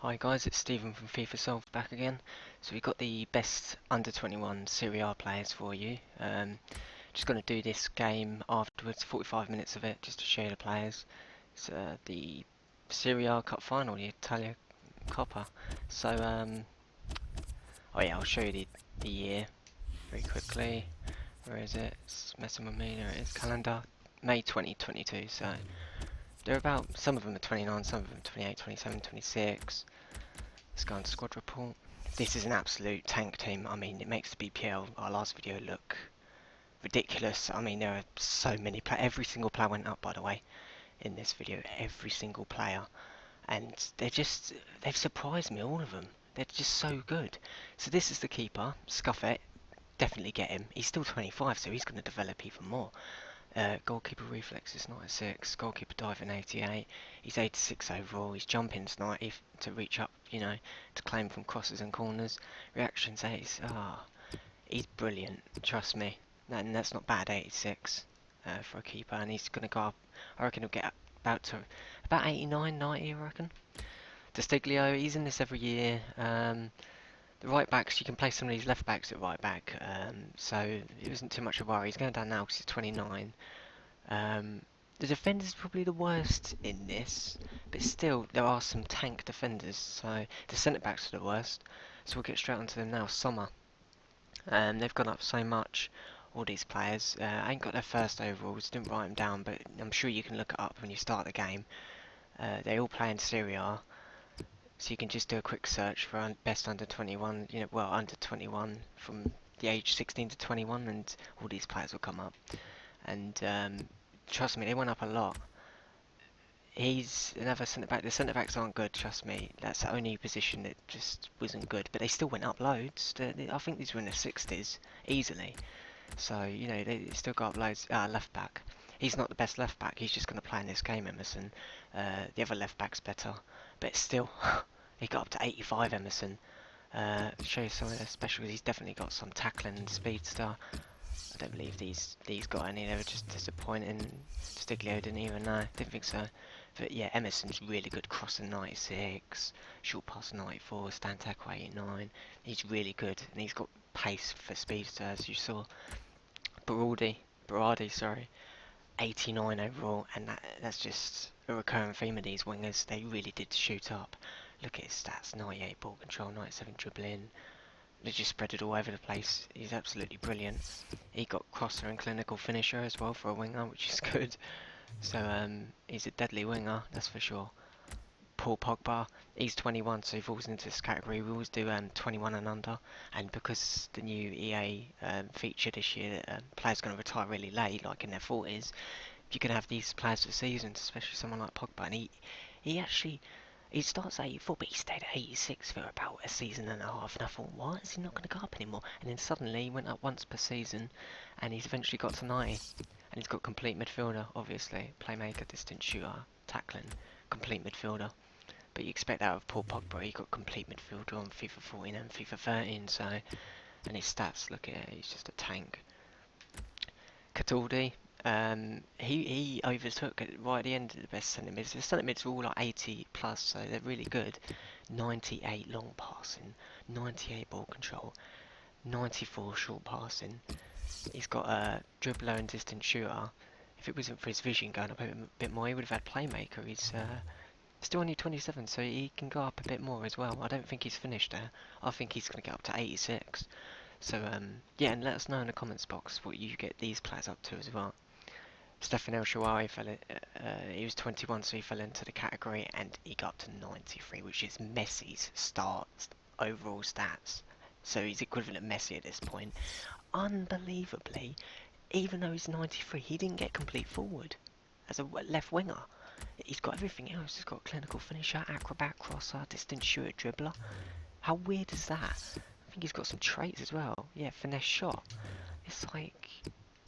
Hi guys, it's Stephen from FIFA Solved back again. So we've got the best under 21 Serie A players for you. Just going to do this game afterwards, 45 minutes of it, just to show you the players. It's the Serie A Cup final, the Italia Coppa. So, oh yeah, I'll show you the year very quickly. Where is it? It's messing with me. There it is. Calendar, May 2022. So they're about, some of them are 29, some of them are 28, 27, 26. Let's go on to squad report. This is an absolute tank team. I mean, it makes the BPL, our last video, look ridiculous. I mean, there are so many players. Every single player went up, by the way, in this video. Every single player. And they've surprised me, all of them. They're just so good. So this is the keeper, Scuffet. Definitely get him. He's still 25, so he's going to develop even more. Goalkeeper reflexes 96, goalkeeper diving 88, he's 86 overall, his jumping's 90 to reach up, to claim from crosses and corners. Reactions 8, he's brilliant, trust me. And that's not bad, 86 for a keeper, and he's going to go up, I reckon he'll get about 89, 90 I reckon. Destiglio, he's in this every year. The right backs, you can play some of these left backs at right back, so it wasn't too much of a worry. He's going down now because he's 29. The defenders are probably the worst in this, but still there are some tank defenders. So the centre backs are the worst. So we'll get straight onto them now. Sommer, they've gone up so much. All these players, I ain't got their first overalls, didn't write them down, but I'm sure you can look it up when you start the game. They all play in Serie A. So you can just do a quick search for best under 21, under 21 from the age 16 to 21, and all these players will come up. And trust me, they went up a lot. He's another centre back. The centre backs aren't good, trust me. That's the only position that just wasn't good. But they still went up loads. I think these were in the 60s easily. So they still got up loads. Left back. He's not the best left back. He's just going to play in this game, Emerson. The other left back's better, but still, he got up to 85. Emerson. Show you some of their specials. He's definitely got some tackling and speed stuff. I don't believe these got any. They were just disappointing. Stiglio didn't even know. Didn't think so. But yeah, Emerson's really good. Crossing 96, short pass 94, stand tackle 89. He's really good, and he's got pace for speedster, as you saw. Berardi, sorry, 89 overall, and that's just a recurring theme of these wingers. They really did shoot up. Look at his stats: 98 ball control, 97 dribbling. They just spread it all over the place. He's absolutely brilliant. He got crosser and clinical finisher as well for a winger, which is good. So he's a deadly winger, that's for sure. Paul Pogba, he's 21, so he falls into this category. We always do 21 and under, and because the new EA feature this year, players going to retire really late, like in their 40s, you can have these players for seasons, especially someone like Pogba, and he starts at 84, but he stayed at 86 for about a season and a half, and I thought, why is he not going to go up anymore? And then suddenly he went up once per season, and he's eventually got to 90, and he's got complete midfielder, obviously, playmaker, distant shooter, tackling, complete midfielder. But you expect that of Paul Pogba. He got complete midfielder on FIFA 14 and FIFA 13, so, and his stats, look at it, he's just a tank. Cataldi, he overtook right at the end of the best centre mids. The centre mids are all like 80 plus, so they're really good. 98 long passing, 98 ball control, 94 short passing. He's got a dribbler and distant shooter. If it wasn't for his vision going up a bit more, he would have had playmaker. He's still only 27, so he can go up a bit more as well. I don't think he's finished there. I think he's going to get up to 86. So, yeah, and let us know in the comments box what you get these players up to as well. Stefan El Shaarawy he was 21, so he fell into the category, and he got up to 93, which is Messi's overall stats. So he's equivalent to Messi at this point. Unbelievably, even though he's 93, he didn't get complete forward as a left winger. He's got everything else. He's got clinical finisher, acrobat, crosser, distant shooter, dribbler. How weird is that? I think he's got some traits as well. Yeah, finesse shot. It's like,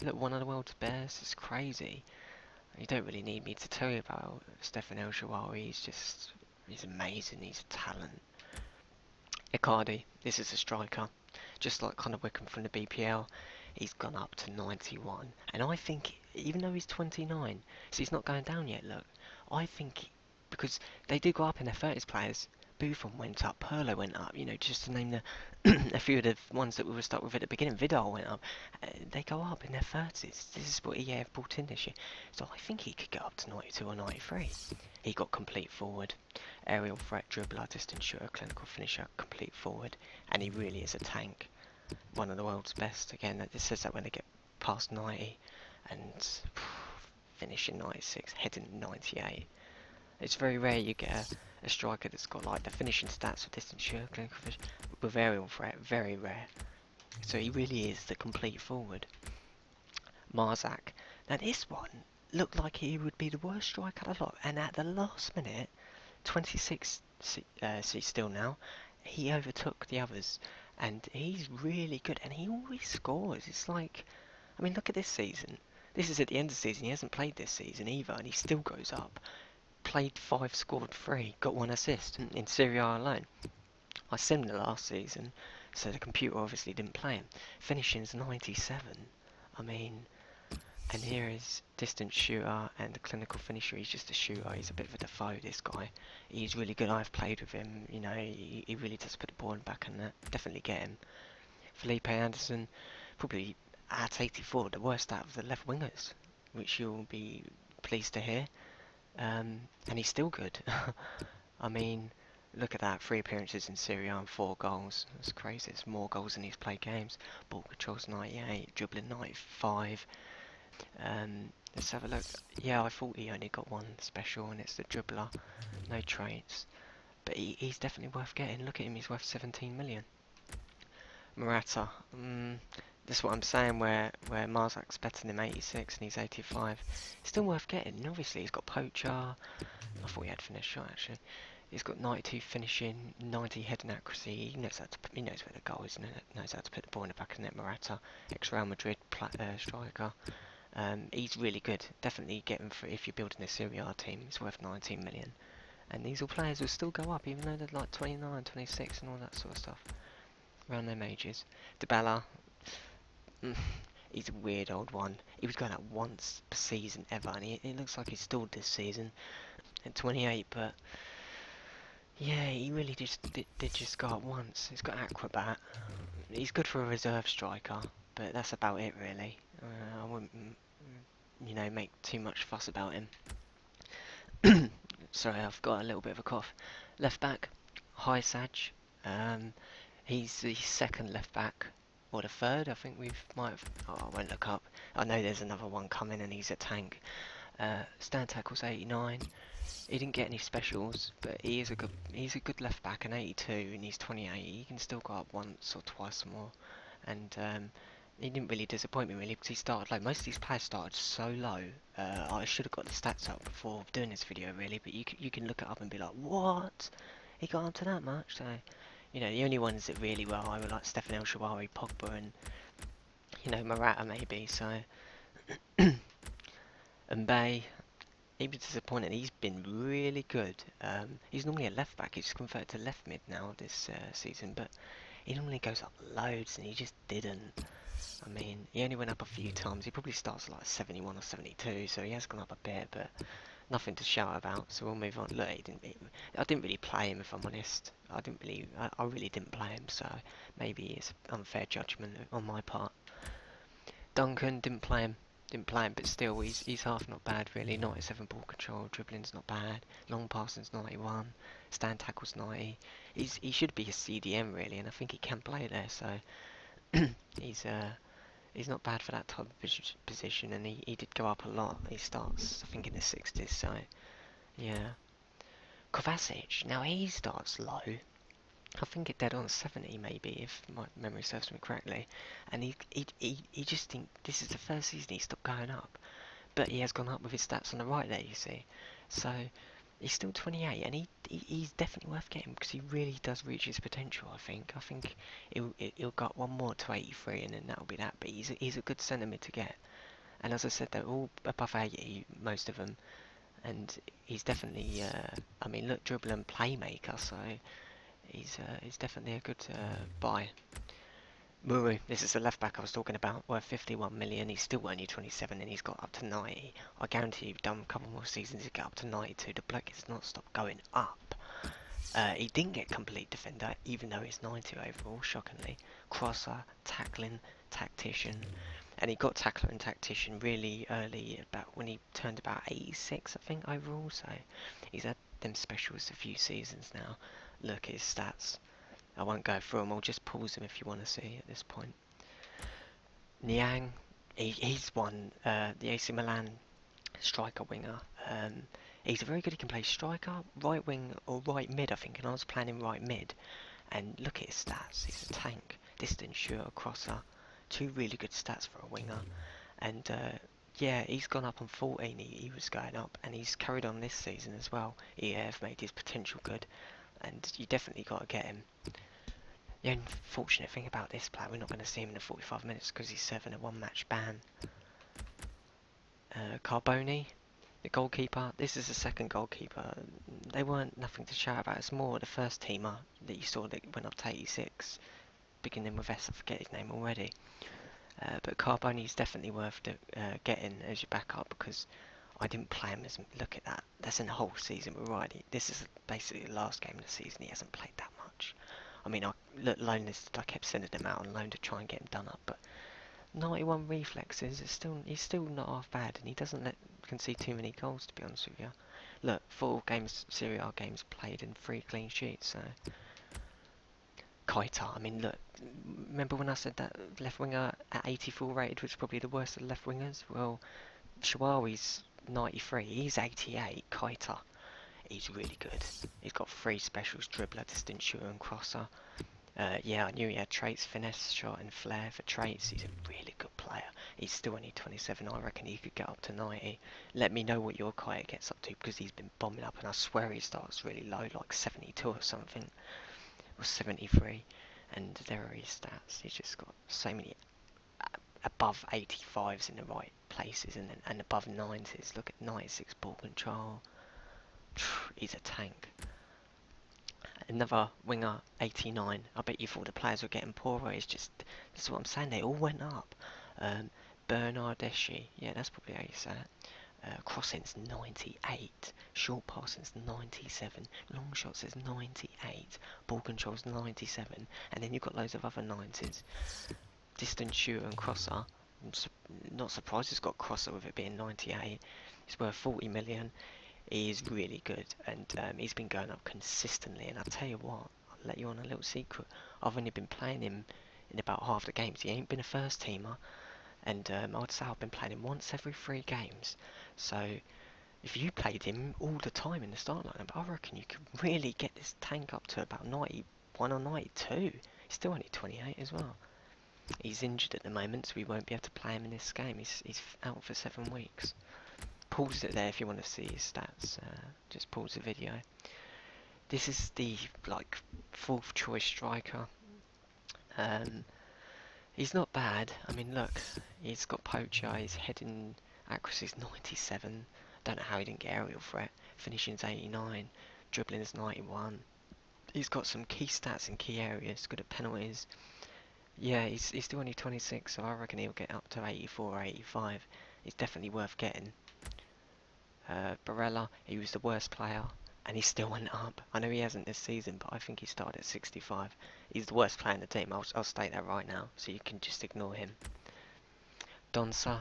look, one of the world's best. It's crazy. You don't really need me to tell you about Stefan El Shaarawy. He's amazing. He's a talent. Icardi, this is a striker. Just like Connor Wickham from the BPL, he's gone up to 91. And I think, even though he's 29, so he's not going down yet, look. I think, because they do go up in their 30s players, Buffon went up, Pirlo went up, you know, just to name the a few of the ones that we were stuck with at the beginning. Vidal went up. They go up in their 30s. This is what EA have brought in this year. So I think he could get up to 92 or 93. He got complete forward, aerial threat, dribbler, distant shooter, clinical finisher, complete forward, and he really is a tank. One of the world's best. Again, this says that when they get past 90 and finishing 96, heading 98. It's very rare you get a striker that's got like the finishing stats of distant shooter, clinical finisher, with aerial threat. Very rare. So he really is the complete forward. Marzak. Now this one looked like he would be the worst striker of the lot, and at the last minute, 26 seats still now, he overtook the others, and he's really good, and he always scores. It's like, I mean, look at this season. This is at the end of the season. He hasn't played this season either, and he still goes up. Played 5, scored 3, got 1 assist in Serie A alone. I simmed the last season, so the computer obviously didn't play him. Finishing's 97. I mean, and here is distant shooter and the clinical finisher. He's just a shooter. He's a bit of a Defoe, this guy. He's really good. I've played with him. You know, he really does put the ball in back, and that definitely get him. Felipe Anderson, probably at 84, the worst out of the left wingers, which you'll be pleased to hear. And he's still good. I mean, look at that, 3 appearances in Serie A and 4 goals. That's crazy. It's more goals than he's played games. Ball control's 98, dribbling 95. Let's have a look. Yeah, I thought he only got 1 special, and it's the dribbler. No traits. But he's definitely worth getting. Look at him, he's worth 17 million. Morata. That's what I'm saying, where Marzak's better than him, 86, and he's 85. Still worth getting. And obviously, he's got poacher. I thought he had finished shot, actually. He's got 92 finishing, 90 heading accuracy. He knows where the goal is. He knows how to put the ball in the back of the net. Morata, ex-Real Madrid striker. He's really good. Definitely get him for if you're building a Serie A team. It's worth 19 million. And these all players will still go up, even though they're like 29, 26, and all that sort of stuff. Around their ages. Dybala. He's a weird old one. He was going out once per season ever, and it looks like he's stalled this season at 28. But yeah, he really did just go up once. He's got acrobat. He's good for a reserve striker, but that's about it really. I wouldn't, you know, make too much fuss about him. Sorry, I've got a little bit of a cough. Left back, High Saj. He's the second left back, or the third. I think might have. Oh, I won't look up. I know there's another one coming, and he's a tank. Stand tackle's 89. He didn't get any specials, but he's a good left back, and 82, and he's 28. He can still go up once or twice more, and he didn't really disappoint me really, because he started low. Most of these players started so low. I should have got the stats up before doing this video really, but you can look it up and be like, what? He got up to that much? So, you know, the only ones that really were high were like Stefan El Shaarawy, Pogba, and you know, Morata maybe. So, and Bay. He was disappointed. He's been really good. He's normally a left back. He's converted to left mid now this season, but he normally goes up loads, and he just didn't. I mean, he only went up a few times. He probably starts like 71 or 72, so he has gone up a bit, but nothing to shout about. So we'll move on. Look, I didn't really play him, if I'm honest. I really didn't play him, so maybe it's unfair judgment on my part. Duncan didn't play him. But still, he's half not bad really. 97 ball control, dribbling's not bad. Long passing's 91, stand tackle's 90. He should be a CDM really, and I think he can play there. So he's not bad for that type of position, and he did go up a lot. He starts, I think, in the 60s. So yeah, Kovacic. Now he starts low. I think it dead on 70 maybe, if my memory serves me correctly. And he just think this is the first season he stopped going up. But he has gone up with his stats on the right there, you see. So he's still 28, and he's definitely worth getting, because he really does reach his potential, I think. I think he'll got one more to 83, and then that'll be that. But he's a good centre mid to get. And as I said, they're all above 80, most of them. And he's definitely, I mean, look, dribble and playmaker, so he's definitely a good buy. Muru, this is the left back I was talking about, worth 51 million. He's still only 27, and he's got up to 90. I guarantee you've done a couple more seasons to get up to 92. The bloke has not stopped going up. He didn't get complete defender, even though he's 90 overall, shockingly. Crosser, tackling, tactician. And he got tackler and tactician really early, about when he turned about 86, I think, overall. So he's had them specials a few seasons now. Look at his stats. I won't go through them, I'll just pause them if you want to see at this point. Niang, he's won the AC Milan striker winger. He's very good. He can play striker, right wing, or right mid, I think. And I was playing him right mid. And look at his stats. He's a tank, distance shooter, crosser. Two really good stats for a winger. And yeah, he's gone up on 14. He was going up, and he's carried on this season as well. He have made his potential good, and you definitely got to get him. The unfortunate thing about this player, we're not going to see him in the 45 minutes because he's serving a one-match ban. Carboni, the goalkeeper. This is the second goalkeeper. They weren't nothing to shout about. It's more the first teamer that you saw that went up to 86, beginning with S. I forget his name already. But Carboni is definitely worth getting as your backup because I didn't play him as. Look at that. That's in the whole season. We're right. This is basically the last game of the season. He hasn't played that much. I mean, I kept sending him out on loan to try and get him done up, but 91 reflexes. He's still not half bad, and he doesn't concede too many goals. To be honest with you, look, 4 games, Serie A games played, and 3 clean sheets. So Keita, I mean, look, remember when I said that left winger at 84 rated was probably the worst of the left wingers? Well, Shawawi's 93, he's 88. Keita, he's really good. He's got 3 specials: dribbler, distance shooter, and crosser. Yeah, I knew he had traits: finesse, shot, and flair. For traits, he's a really good player. He's still only 27. I reckon he could get up to 90. Let me know what your Keita gets up to, because he's been bombing up, and I swear he starts really low, like 72 or something, or 73. And there are his stats. He's just got so many above 85s in the right places, and above 90s. Look at 96 ball control. He's a tank. Another winger, 89. I bet you thought the players were getting poorer. It's just, that's what I'm saying, they all went up. Bernardeschi, yeah, that's probably how you say it. Crossing's 98. Short passing's 97. Long shots is 98. Ball control's 97. And then you've got loads of other 90s. Distance shooter and crosser. I'm not surprised it's got crosser with it being 98. It's worth 40 million. He is really good, and he's been going up consistently. And I'll tell you what, I'll let you on a little secret. I've only been playing him in about half the games. He ain't been a first teamer, and I'd say I've been playing him once every 3 games. So if you played him all the time in the start lineup, I reckon you could really get this tank up to about 91 or 92. He's still only 28 as well. He's injured at the moment, so we won't be able to play him in this game. He's out for 7 weeks. Pause it there if you want to see his stats. Just pause the video. This is the 4th choice striker. He's not bad. I mean, look, he's got poacher. His heading accuracy is 97. Don't know how he didn't get aerial threat. Finishing's 89. Dribbling is 91. He's got some key stats in key areas. Good at penalties. Yeah, he's still only 26, so I reckon he'll get up to 84 or 85. He's definitely worth getting. Barella, he was the worst player, and he still went up. I know he hasn't this season, but I think he started at 65. He's the worst player in the team. I'll state that right now, so you can just ignore him. Donsa,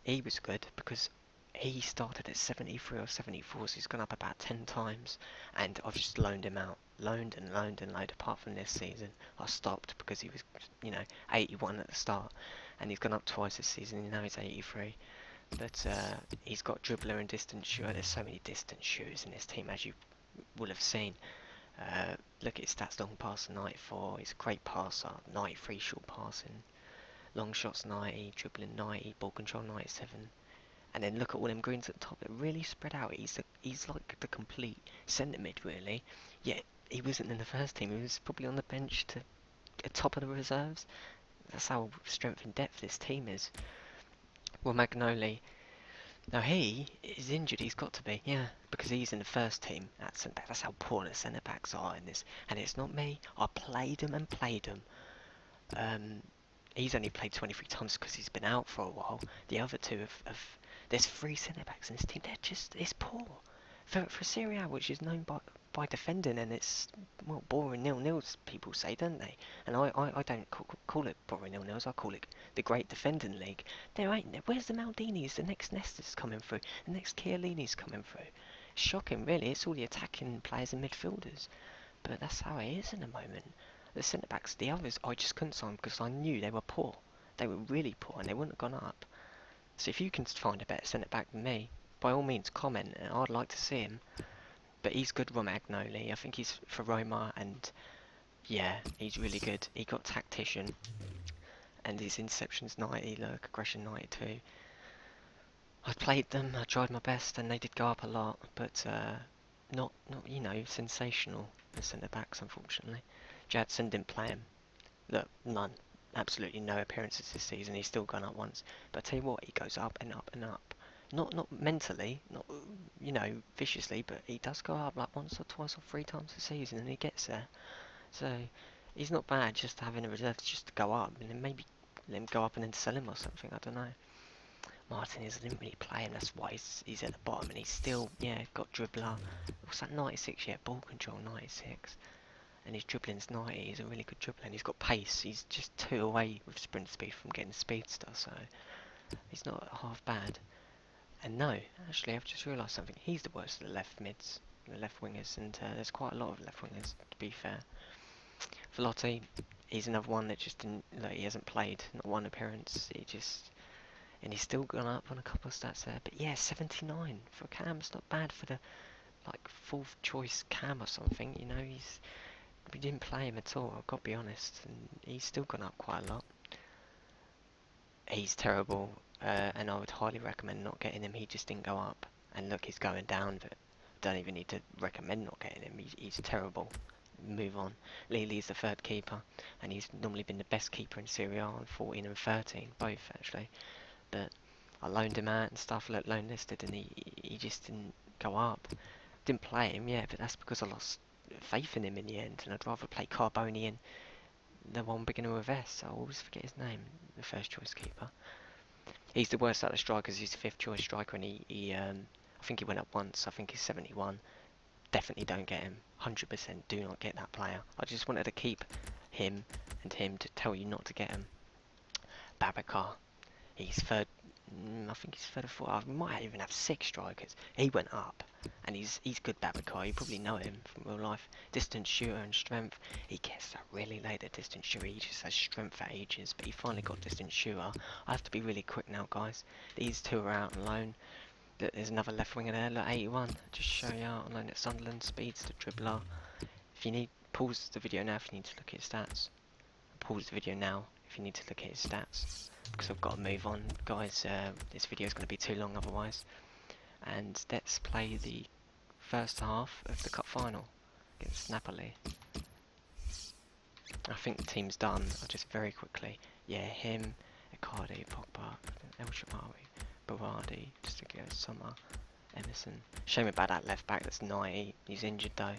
he was good because he started at 73 or 74, so he's gone up about 10 times, and I've just loaned him out. Loaned and loaned and loaned, apart from this season. I stopped because he was, 81 at the start, and he's gone up twice this season, and now he's 83. But he's got dribbler and distance shooter. There's so many distance shooters in this team, as you will have seen. Look at his stats: long pass 94. He's a great passer. 93 short passing. Long shots 90. Dribbling 90. Ball control 97. And then look at all them greens at the top. They're really spread out. He's like the complete centre mid, really. Yet he wasn't in the first team. He was probably on the bench to top of the reserves. That's how strength and depth this team is. Well, Magnoli, now he is injured. He's got to be, yeah, because he's in the first team at centre back. That's how poor the centre backs are in this. And it's not me. I played him and played him. He's only played 23 times because he's been out for a while. The other two there's 3 centre backs in this team. It's poor for Serie A, which is known by defending, and it's, well, boring 0-0s, people say, don't they? And I don't call it boring 0-0s, I call it the Great Defending League. There ain't, where's the Maldinis, the next Nesta's coming through, the next Chiellini's coming through? It's shocking, really. It's all the attacking players and midfielders, but that's how it is in the moment. The centre-backs, the others, I just couldn't sign because I knew they were poor. They were really poor, and they wouldn't have gone up. So if you can find a better centre-back than me, by all means comment, and I'd like to see him. But he's good, Romagnoli. I think he's for Roma, and yeah, he's really good. He got tactician, and his interceptions 90, look, aggression 92. I played them, I tried my best, and they did go up a lot, but not you know, sensational, the centre-backs, unfortunately. Jadson didn't play him. Look, none. Absolutely no appearances this season. He's still gone up once. But I tell you what, he goes up and up and up. Not mentally, not, you know, viciously, but he does go up like once or twice or 3 times a season, and he gets there. So he's not bad just having a reserve just to go up, and then maybe let him go up and then sell him or something. I don't know. Martinez didn't really play him. That's why he's at the bottom, and he's still, yeah, got dribbler. What's that, 96? Yeah, ball control 96. And his dribbling's 90, he's a really good dribbler, and he's got pace. He's just 2 away with sprint speed from getting speedster, so he's not half bad. And no, actually I've just realised something, he's the worst of the left mids, the left wingers, and there's quite a lot of left wingers, to be fair. Velotti, he's another one that just didn't, like, he hasn't played, not one appearance, and he's still gone up on a couple of stats there, but yeah, 79 for Cam, it's not bad for the, like, 4th choice Cam or something, you know, we didn't play him at all, I've got to be honest, and he's still gone up quite a lot. He's terrible, and I would highly recommend not getting him. He just didn't go up, and look, he's going down, but don't even need to recommend not getting him. He's terrible. Move on. Lili's the 3rd keeper, and he's normally been the best keeper in Serie A on 14 and 13, both actually, but I loaned him out and stuff, loan listed, and he just didn't go up. Didn't play him, yeah, but that's because I lost faith in him in the end, and I'd rather play Carboni and the one beginner with S. I always forget his name, the 1st choice keeper. He's the worst out of strikers. He's the 5th choice striker, and he I think he went up once. I think he's 71. Definitely don't get him. 100% do not get that player. I just wanted to keep him and him to tell you not to get him. Babacar, he's 3rd. I think he's 3rd or 4th. I might even have 6 strikers. He went up, and he's good, Babacar. You probably know him from real life. Distance shooter and strength. He gets that really late at distance shooter. He just has strength for ages, but he finally got distance shooter. I have to be really quick now, guys. These 2 are out on loan. There's another left winger there. Look, 81. Just show you out on loan at Sunderland. Speeds to dribbler. If you need, pause the video now if you need to look at his stats. Pause the video now if you need to look at his stats, because I've got to move on, guys. This video is going to be too long otherwise. And let's play the 1st half of the cup final against Napoli. I think the team's done. I'll just very quickly, yeah, him, Icardi, Pogba, El Shaarawy, Berardi, just to go Summer, Emerson. Shame about that left back, that's 90, he's injured though.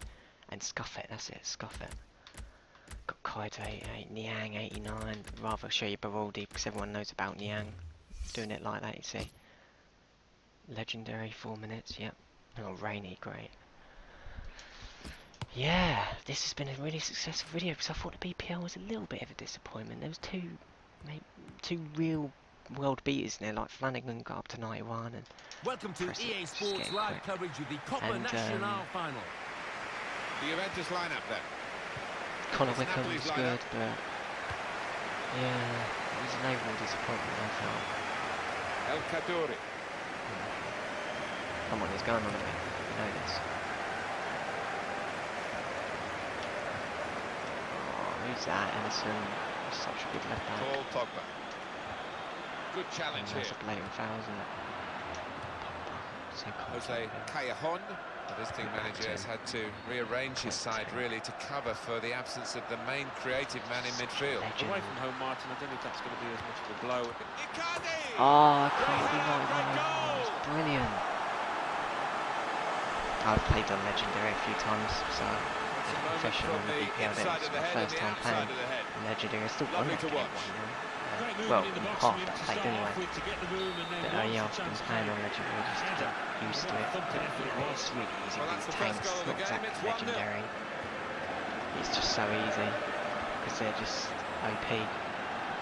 And Scuffet, that's it, Scuffet. Got Kaito 88, Niang 89, rather show you Berardi because everyone knows about Niang. Doing it like that, you see. Legendary 4 minutes, yep. Oh, Rainy, great. Yeah, this has been a really successful video because I thought the BPL was a little bit of a disappointment. There was two real world beaters in there, like Flanagan got up to 91 and welcome to EA Sports live coverage of the Coppa Nacional final. The Juventus lineup then. Connor Wickham was good, but yeah, it was an overall disappointment, I felt. El Kaddouri. Come on, he's going on a bit. You know this. Oh, who's that? Emerson. He's such a good left back. Paul Pogba. Good challenge here. That's a blatant foul, isn't it? So Jose Callejon, the visiting manager, has had to rearrange his side really to cover for the absence of the main creative man in midfield. Away from home, Martin. I don't think that's going to be as much of a blow. Icardi! Oh, Icardi, that's brilliant. I've played on Legendary a few times, so it's professional in the BPL. It's my 1st time playing Legendary. I still won that game 1-0. well, in half that played anyway. But yeah, I've been playing on Legendary just to get used to it. But, yeah, it's really easy with these tanks, not exactly Legendary. It's just so easy, because they're just OP,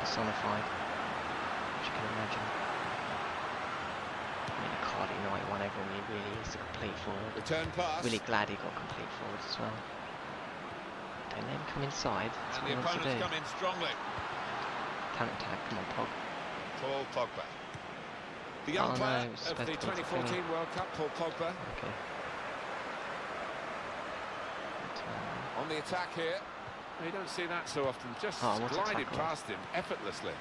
personified, as you can imagine. I mean, Cardi 91 over me really is the complete forward. Return pass. Really glad he got complete forward as well. Don't let him come inside. That's And what the he wants to do. opponents come in strongly. Counter attack, come on, Pog. Paul Pogba. The young player it's of the supposed to be 2014 World Cup, Paul Pogba. Okay. On the attack here. You don't see that so often. Just glided past him effortlessly.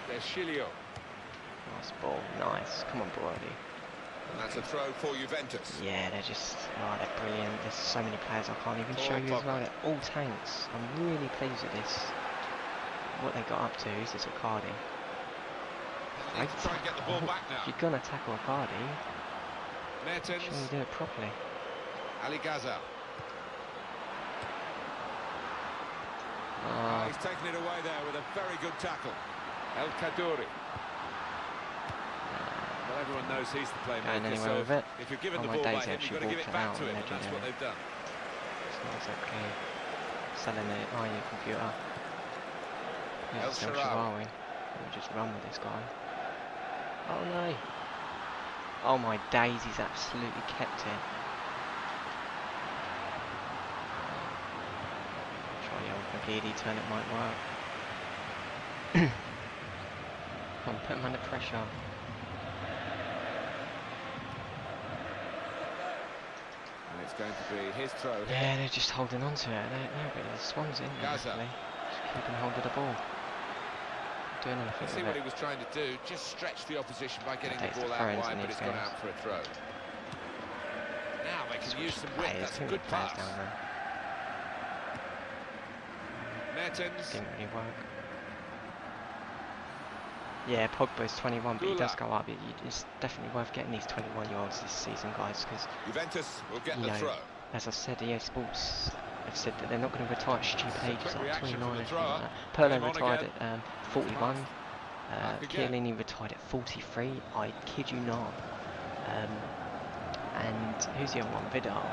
There's Chilio. Nice ball, nice. Come on, Brody. And that's a throw for Juventus. Yeah, they're just, oh, they're brilliant. There's so many players I can't even show you as well. They're all tanks. I'm really pleased with this. What they got up to is this Icardi. Try and get the ball back now. If you're gonna tackle Icardi, Mertens. make sure you do it properly. Ali Gaza. He's taken it away there with a very good tackle. El Kaddouri. Well, everyone knows he's the playmaker, so if you're given the ball by him, you've got to give it back to him, and that's what they've done. It's not exactly selling it, are you, computer? El Shaarawy. We'll just run with this guy. Oh no! Oh my days, he's absolutely kept it. Try the old McGeady turn, it might work. Come on, put him under pressure. And it's going to be his throw. Yeah, they're just holding on to it. Yeah, but the Swans in there, actually. Just keeping hold of the ball. Doing anything See what he was trying to do, just stretch the opposition by getting the ball out wide, but it's gone out for a throw. Now they can use some width, that's a good pass. Mertens. Didn't really work. Yeah, Pogba's 21, but he does go up. It's definitely worth getting these 21-year-olds this season, guys, because Juventus will get the throw. As I said, EA Sports have said that they're not going to retire stupid ages like 29 or anything like that. Perlo retired at 41. Chiellini retired at 43. I kid you not. And who's the other one? Vidal.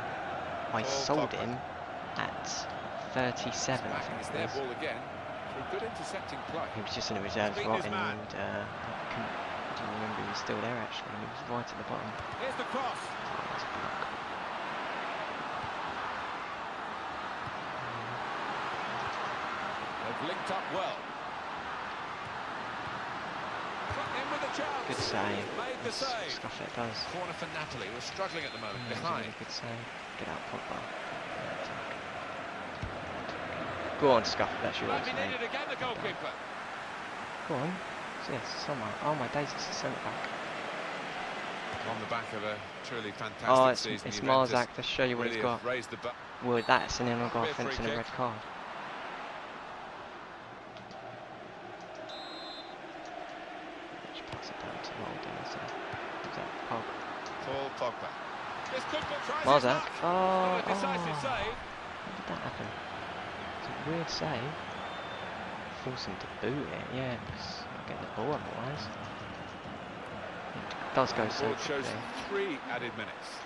I sold him at 37. I think it was. Ball again. Good intercepting play. He was just in a reserve spot, and I didn't remember he was still there actually. He was right at the bottom. Here's the cross. Oh, that's a block. They've linked up well. In with a chance. Good save. Made the save. Stuff it does. Corner for Napoli. We're struggling at the moment. Yeah, behind. Really good save. Get out, Pogba. Go on, Scuff, that's yours, mate. Again, the goalkeeper. Go on. Yes, somewhere. Oh my days, it's a centre back. On the back of a truly fantastic season. It's Marzak to show you what he's got. Well, that's an illegal offence and a red card. Just pass it down to Molden, is that Pog? Paul Pogba. Marzak. Oh, decisive save. How did that happen? Weird save. Force him to boot it, yeah, because not getting the ball otherwise. It does go so quickly. Shows 3 added minutes.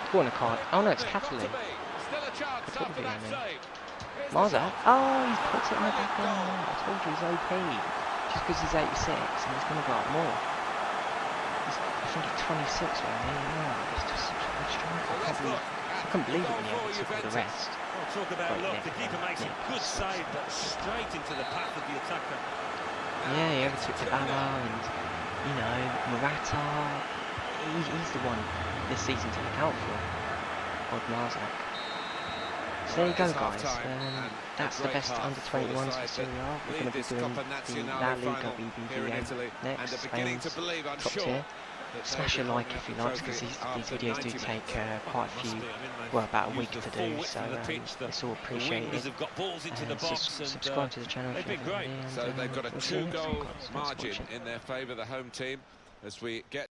Corner card. Oh no, it's Cataly. Still a chance after that save. Marzak. Oh, he's put it in the back end. I told you he's OP. Just because he's 86 and he's going to go up more. I think he's 26 right now. Yeah, he's just such a good striker. I can't believe it when he took the rest. Well, talk about luck. The keeper makes a good save, but straight into the path of the attacker. Yeah, he overtook the Bala and, you know, Morata. He's the one this season to look out for. Odd Marzak. So there you go, guys. That's the best under-21s for Serie A. We're going to be doing the La Liga BBVA next, Spain's top tier. Smash a like if you like, because these videos do take quite a few, well, about a week to do, so it's all appreciated. Subscribe to the channel if you haven't already. So they've got a 2-goal margin in their favour, the home team, as we get